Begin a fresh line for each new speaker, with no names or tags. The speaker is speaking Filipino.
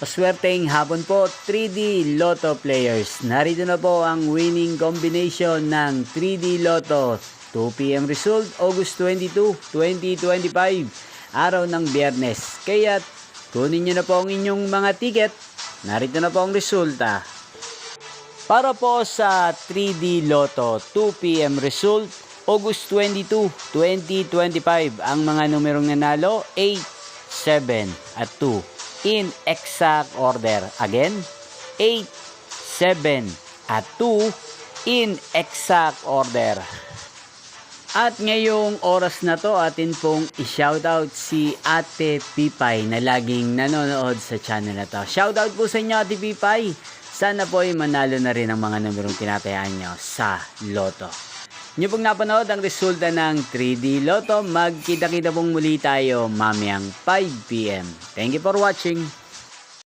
Paswerteng hapon po 3D Lotto players. Narito na po ang winning combination ng 3D Lotto. 2 PM result, August 22, 2025. Araw ng Biyernes. Kaya kunin nyo na po ang inyong mga ticket. Narito na po ang resulta. Para po sa 3D Lotto 2 PM result, August 22, 2025. Ang mga numerong nanalo 8, 7 at 2. In exact order. Again, 8, 7, at 2 in exact order. At ngayong oras na to, atin pong i-shoutout si Ate Pipay na laging nanonood sa channel na to. Shoutout po sa inyo, Ate Pipay. Sana po ay manalo na rin ang mga numerong tinatayaan nyo sa Lotto. Nyo pong napanood ang resulta ng 3D Lotto. Magkita-kita pong muli tayo mamayang 5 PM. Thank you for watching.